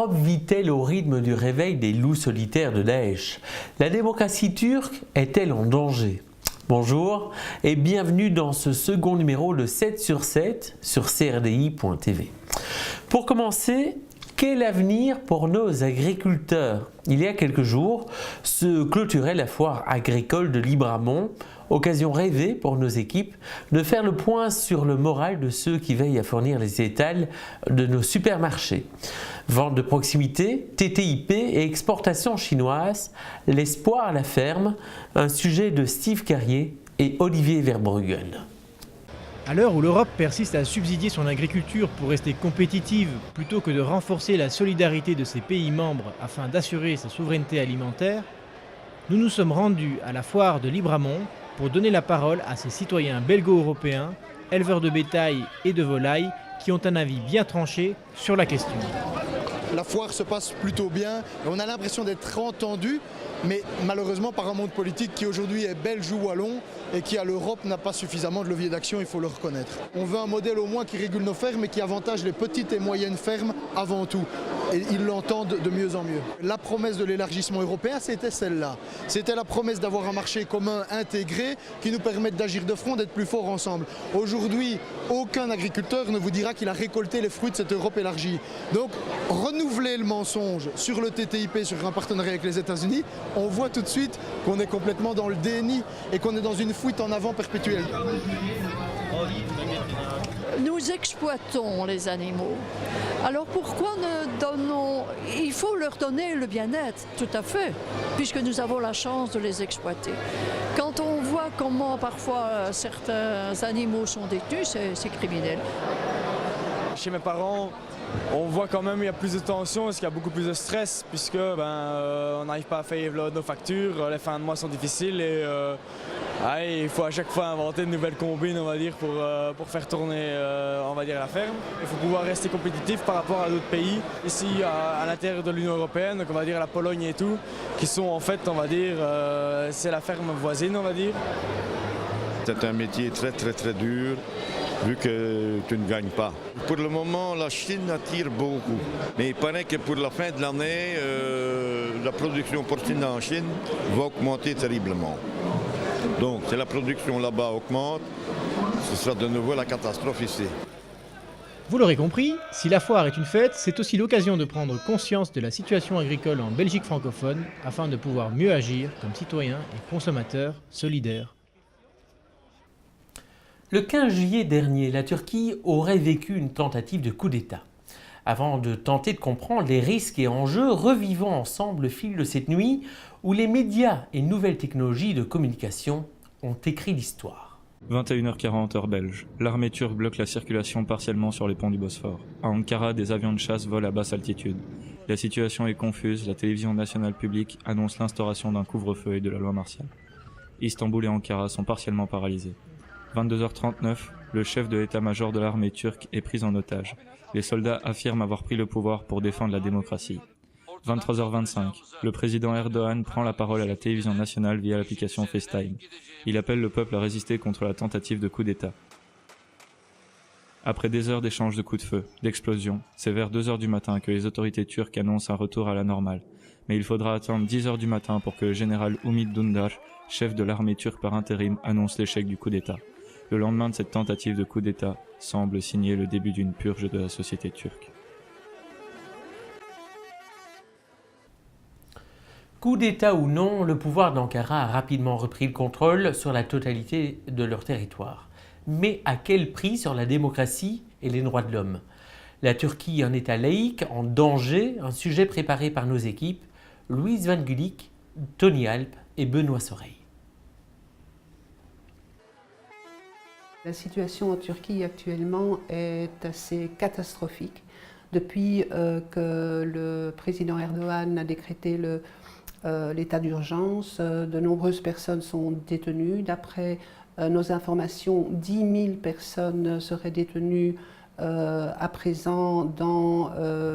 L'Europe vit-elle au rythme du réveil des loups solitaires de Daesh? La démocratie turque est-elle en danger? Bonjour et bienvenue dans ce second numéro de 7 sur 7 sur crdi.tv. Pour commencer, quel avenir pour nos agriculteurs? Il y a quelques jours se clôturait la foire agricole de Libramont, occasion rêvée pour nos équipes de faire le point sur le moral de ceux qui veillent à fournir les étals de nos supermarchés. Vente de proximité, TTIP et exportation chinoise, l'espoir à la ferme, un sujet de Steve Carrier et Olivier Verbruggen. À l'heure où l'Europe persiste à subsidier son agriculture pour rester compétitive plutôt que de renforcer la solidarité de ses pays membres afin d'assurer sa souveraineté alimentaire, nous nous sommes rendus à la foire de Libramont pour donner la parole à ces citoyens belgo-européens, éleveurs de bétail et de volailles qui ont un avis bien tranché sur la question. La foire se passe plutôt bien, on a l'impression d'être entendu, mais malheureusement par un monde politique qui aujourd'hui est belge ou wallon et qui à l'Europe n'a pas suffisamment de levier d'action, il faut le reconnaître. On veut un modèle au moins qui régule nos fermes et qui avantage les petites et moyennes fermes avant tout. Et ils l'entendent de mieux en mieux. La promesse de l'élargissement européen, c'était celle-là. C'était la promesse d'avoir un marché commun intégré qui nous permette d'agir de front, d'être plus forts ensemble. Aujourd'hui, aucun agriculteur ne vous dira qu'il a récolté les fruits de cette Europe élargie. Donc, renouveler le mensonge sur le TTIP, sur un partenariat avec les États-Unis, on voit tout de suite qu'on est complètement dans le déni et qu'on est dans une fuite en avant perpétuelle. Nous exploitons les animaux. Alors pourquoi ne donnons... Il faut leur donner le bien-être, tout à fait, puisque nous avons la chance de les exploiter. Quand on voit comment parfois certains animaux sont détenus, c'est criminel. Chez mes parents, on voit quand même qu'il y a plus de tension, parce qu'il y a beaucoup plus de stress, puisque on n'arrive pas à payer nos factures, les fins de mois sont difficiles et il faut à chaque fois inventer de nouvelles combines, on va dire, pour faire tourner on va dire, la ferme. Il faut pouvoir rester compétitif par rapport à d'autres pays, ici à l'intérieur de l'Union européenne, donc on va dire la Pologne et tout, qui sont en fait, on va dire, c'est la ferme voisine, on va dire. C'est un métier très dur, vu que tu ne gagnes pas. Pour le moment, la Chine attire beaucoup. Mais il paraît que pour la fin de l'année, la production porcine en Chine va augmenter terriblement. Donc, si la production là-bas augmente, ce sera de nouveau la catastrophe ici. Vous l'aurez compris, si la foire est une fête, c'est aussi l'occasion de prendre conscience de la situation agricole en Belgique francophone afin de pouvoir mieux agir comme citoyens et consommateurs solidaires. Le 15 juillet dernier, la Turquie aurait vécu une tentative de coup d'État. Avant de tenter de comprendre les risques et enjeux, revivons ensemble le fil de cette nuit où les médias et nouvelles technologies de communication ont écrit l'histoire. 21h40 heure belge. L'armée turque bloque la circulation partiellement sur les ponts du Bosphore. À Ankara, des avions de chasse volent à basse altitude. La situation est confuse, la télévision nationale publique annonce l'instauration d'un couvre-feu et de la loi martiale. Istanbul et Ankara sont partiellement paralysés. 22h39, le chef de l'état-major de l'armée turque est pris en otage. Les soldats affirment avoir pris le pouvoir pour défendre la démocratie. 23h25, le président Erdogan prend la parole à la télévision nationale via l'application FaceTime. Il appelle le peuple à résister contre la tentative de coup d'État. Après des heures d'échanges de coups de feu, d'explosions, c'est vers 2h du matin que les autorités turques annoncent un retour à la normale. Mais il faudra attendre 10h du matin pour que le général Umit Dündar, chef de l'armée turque par intérim, annonce l'échec du coup d'État. Le lendemain de cette tentative de coup d'État semble signer le début d'une purge de la société turque. Coup d'État ou non, le pouvoir d'Ankara a rapidement repris le contrôle sur la totalité de leur territoire. Mais à quel prix sur la démocratie et les droits de l'homme? La Turquie, un État laïque, en danger, un sujet préparé par nos équipes, Louise Van Gulik, Tony Alp et Benoît Soreille. La situation en Turquie actuellement est assez catastrophique. Depuis que le président Erdogan a décrété l'état d'urgence, de nombreuses personnes sont détenues. D'après nos informations, 10 000 personnes seraient détenues à présent dans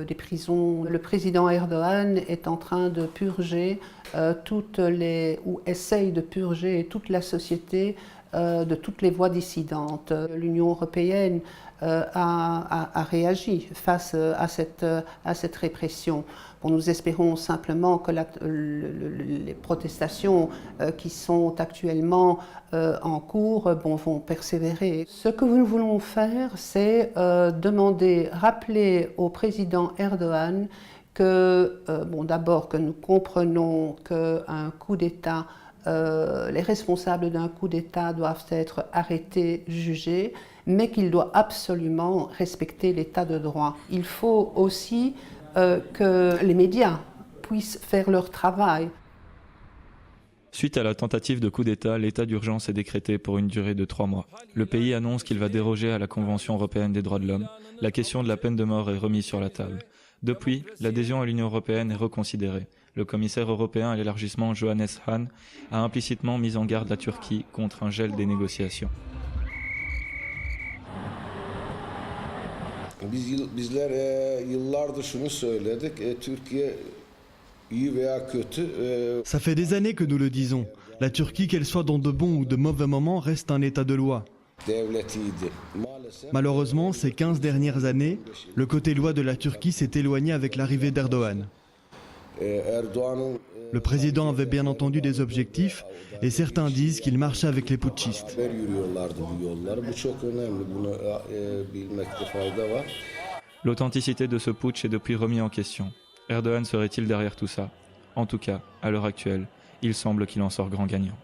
des prisons. Le président Erdogan est en train de purger ou essaye de purger toute la société de toutes les voix dissidentes. L'Union européenne a réagi face à cette répression. Bon, nous espérons simplement que les protestations qui sont actuellement en cours vont persévérer. Ce que nous voulons faire, c'est rappeler au président Erdogan que, d'abord que nous comprenons qu'un coup d'État, les responsables d'un coup d'État doivent être arrêtés, jugés, mais qu'il doit absolument respecter l'état de droit. Il faut aussi que les médias puissent faire leur travail. Suite à la tentative de coup d'État, l'état d'urgence est décrété pour une durée de 3 mois. Le pays annonce qu'il va déroger à la Convention européenne des droits de l'homme. La question de la peine de mort est remise sur la table. Depuis, l'adhésion à l'Union européenne est reconsidérée. Le commissaire européen à l'élargissement Johannes Hahn a implicitement mis en garde la Turquie contre un gel des négociations. Bizler yıllardır şunu söyledik, Türkiye iyi veya kötü. Ça fait des années que nous le disons. La Turquie, qu'elle soit dans de bons ou de mauvais moments, reste un état de loi. Malheureusement, ces 15 dernières années, le côté loi de la Turquie s'est éloigné avec l'arrivée d'Erdogan. Le président avait bien entendu des objectifs et certains disent qu'il marchait avec les putschistes. L'authenticité de ce putsch est depuis remis en question. Erdogan serait-il derrière tout ça? En tout cas, à l'heure actuelle, il semble qu'il en sort grand gagnant.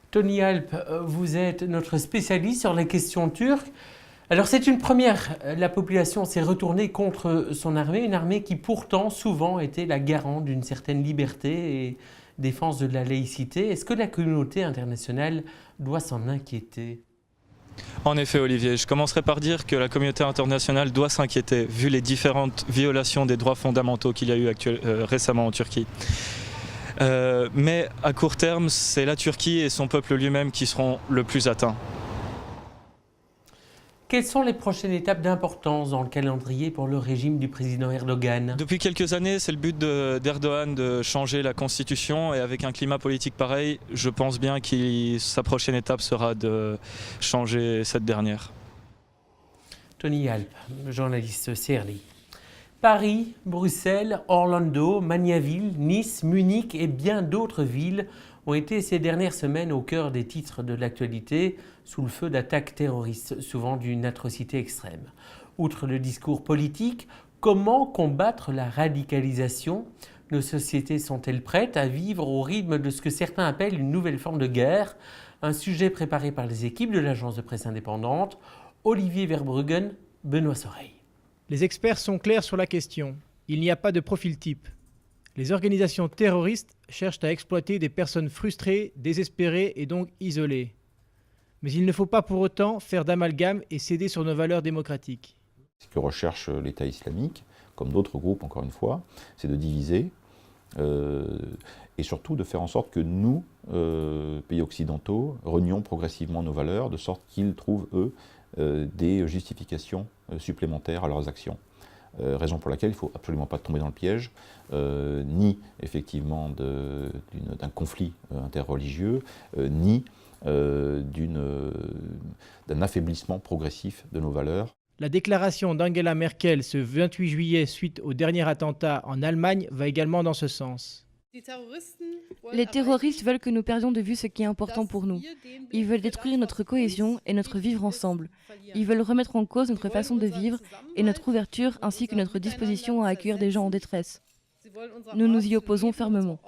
Tony Alp, vous êtes notre spécialiste sur les questions turques. Alors c'est une première, la population s'est retournée contre son armée, une armée qui pourtant souvent était la garante d'une certaine liberté et défense de la laïcité. Est-ce que la communauté internationale doit s'en inquiéter ? En effet, Olivier, je commencerai par dire que la communauté internationale doit s'inquiéter vu les différentes violations des droits fondamentaux qu'il y a eu récemment en Turquie. Mais à court terme, c'est la Turquie et son peuple lui-même qui seront le plus atteints. Quelles sont les prochaines étapes d'importance dans le calendrier pour le régime du président Erdogan? Depuis quelques années, c'est le but d'Erdogan de changer la constitution et avec un climat politique pareil, je pense bien que sa prochaine étape sera de changer cette dernière. Tony Alp, journaliste CRI. Paris, Bruxelles, Orlando, Magnaville, Nice, Munich et bien d'autres villes ont été ces dernières semaines au cœur des titres de l'actualité, sous le feu d'attaques terroristes, souvent d'une atrocité extrême. Outre le discours politique, comment combattre la radicalisation? Nos sociétés sont-elles prêtes à vivre au rythme de ce que certains appellent une nouvelle forme de guerre? Un sujet préparé par les équipes de l'agence de presse indépendante, Olivier Verbruggen, Benoît Soreille. Les experts sont clairs sur la question. Il n'y a pas de profil type. Les organisations terroristes cherchent à exploiter des personnes frustrées, désespérées et donc isolées. Mais il ne faut pas pour autant faire d'amalgame et céder sur nos valeurs démocratiques. Ce que recherche l'État islamique, comme d'autres groupes encore une fois, c'est de diviser et surtout de faire en sorte que nous, pays occidentaux, renions progressivement nos valeurs, de sorte qu'ils trouvent, eux, des justifications supplémentaires à leurs actions. Raison pour laquelle il ne faut absolument pas tomber dans le piège, ni effectivement d'un conflit interreligieux, ni d'un affaiblissement progressif de nos valeurs. La déclaration d'Angela Merkel ce 28 juillet suite au dernier attentat en Allemagne va également dans ce sens. Les terroristes veulent que nous perdions de vue ce qui est important pour nous. Ils veulent détruire notre cohésion et notre vivre ensemble. Ils veulent remettre en cause notre façon de vivre et notre ouverture ainsi que notre disposition à accueillir des gens en détresse. Nous nous y opposons fermement.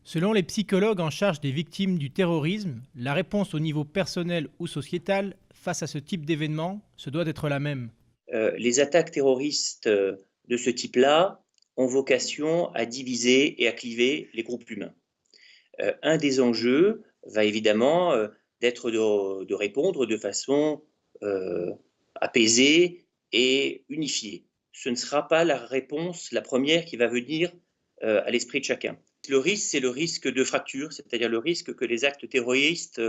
Selon les psychologues en charge des victimes du terrorisme, la réponse au niveau personnel ou sociétal face à ce type d'événement se doit d'être la même. Les attaques terroristes de ce type-là ont vocation à diviser et à cliver les groupes humains. Un des enjeux va évidemment d'être de répondre de façon apaisée et unifiée. Ce ne sera pas la réponse, la première qui va venir à l'esprit de chacun. Le risque, c'est le risque de fracture, c'est-à-dire le risque que les actes terroristes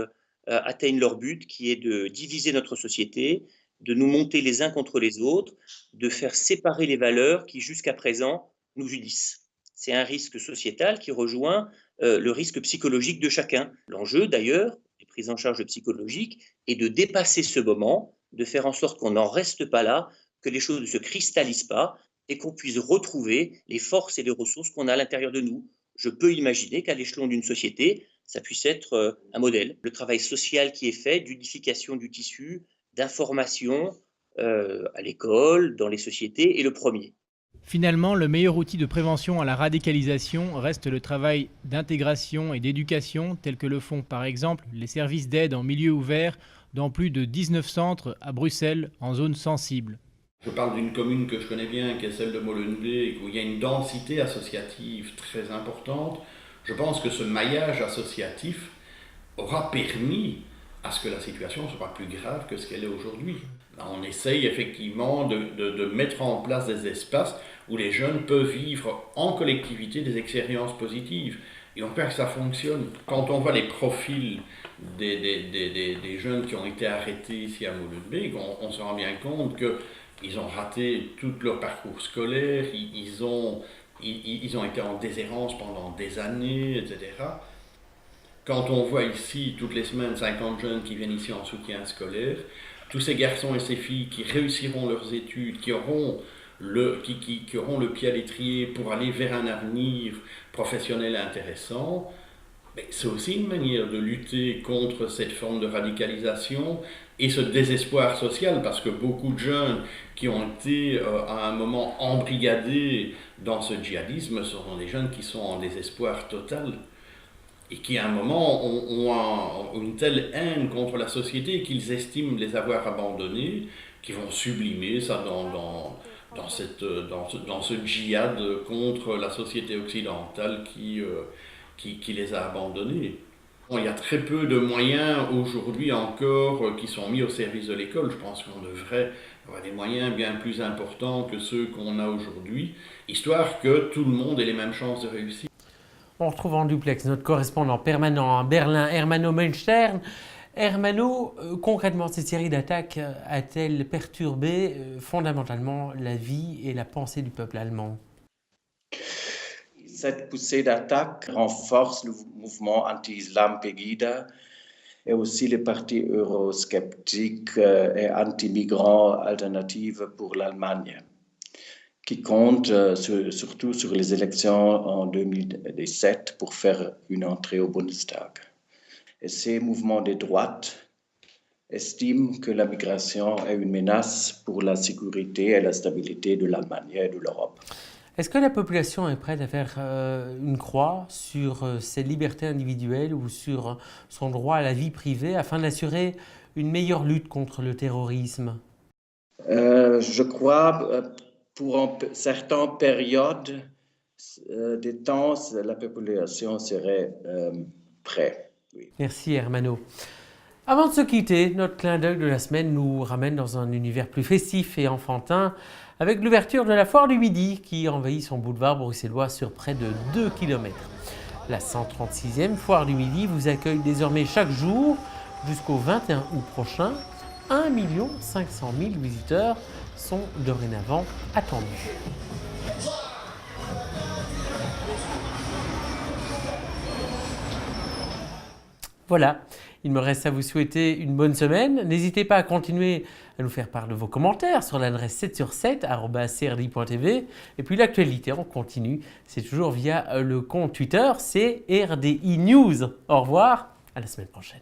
atteignent leur but, qui est de diviser notre société, de nous monter les uns contre les autres, de faire séparer les valeurs qui jusqu'à présent nous unissent. c'est un risque sociétal qui rejoint le risque psychologique de chacun. L'enjeu d'ailleurs, des prises en charge psychologiques, est de dépasser ce moment, de faire en sorte qu'on n'en reste pas là, que les choses ne se cristallisent pas et qu'on puisse retrouver les forces et les ressources qu'on a à l'intérieur de nous. Je peux imaginer qu'à l'échelon d'une société, ça puisse être un modèle. Le travail social qui est fait, d'unification du tissu, d'information à l'école, dans les sociétés, est le premier. Finalement, le meilleur outil de prévention à la radicalisation reste le travail d'intégration et d'éducation, tel que le font par exemple les services d'aide en milieu ouvert dans plus de 19 centres à Bruxelles, en zone sensible. Je parle d'une commune que je connais bien, qui est celle de Molenbeek, où il y a une densité associative très importante. Je pense que ce maillage associatif aura permis à ce que la situation ne soit pas plus grave que ce qu'elle est aujourd'hui. On essaye effectivement de mettre en place des espaces où les jeunes peuvent vivre en collectivité des expériences positives. Et on voit que ça fonctionne. Quand on voit les profils des jeunes qui ont été arrêtés ici à Molenbeek, on se rend bien compte qu'ils ont raté tout leur parcours scolaire, ils ont été en déshérence pendant des années, etc. Quand on voit ici, toutes les semaines, 50 jeunes qui viennent ici en soutien scolaire, tous ces garçons et ces filles qui réussiront leurs études, qui auront le pied à l'étrier pour aller vers un avenir professionnel intéressant, c'est aussi une manière de lutter contre cette forme de radicalisation et ce désespoir social, parce que beaucoup de jeunes qui ont été à un moment embrigadés dans ce djihadisme seront des jeunes qui sont en désespoir total et qui à un moment ont une telle haine contre la société qu'ils estiment les avoir abandonnés, qui vont sublimer ça dans ce djihad contre la société occidentale qui les a abandonnés. Il y a très peu de moyens aujourd'hui encore qui sont mis au service de l'école. Je pense qu'on devrait avoir des moyens bien plus importants que ceux qu'on a aujourd'hui, histoire que tout le monde ait les mêmes chances de réussir. On retrouve en duplex notre correspondant permanent à Berlin, Hermano Menstern. Hermano, concrètement, cette série d'attaques a-t-elle perturbé fondamentalement la vie et la pensée du peuple allemand ? Cette poussée d'attaque renforce le mouvement anti-islam Pegida et aussi les partis eurosceptiques et anti-migrants Alternative pour l'Allemagne, qui comptent surtout sur les élections en 2017 pour faire une entrée au Bundestag. Et ces mouvements de droite estiment que la migration est une menace pour la sécurité et la stabilité de l'Allemagne et de l'Europe. Est-ce que la population est prête à faire une croix sur ses libertés individuelles ou sur son droit à la vie privée afin d'assurer une meilleure lutte contre le terrorisme ? Je crois pour certaines périodes de temps, la population serait prête. Oui. Merci Hermano. Avant de se quitter, notre clin d'œil de la semaine nous ramène dans un univers plus festif et enfantin avec l'ouverture de la Foire du Midi qui envahit son boulevard bruxellois sur près de 2 km. La 136e Foire du Midi vous accueille désormais chaque jour jusqu'au 21 août prochain. 1 500 000 visiteurs sont dorénavant attendus. Voilà, il me reste à vous souhaiter une bonne semaine. N'hésitez pas à continuer à nous faire part de vos commentaires sur l'adresse 7sur7@crdi.tv. Et puis l'actualité en continu, c'est toujours via le compte Twitter, c'est RDI News. Au revoir, à la semaine prochaine.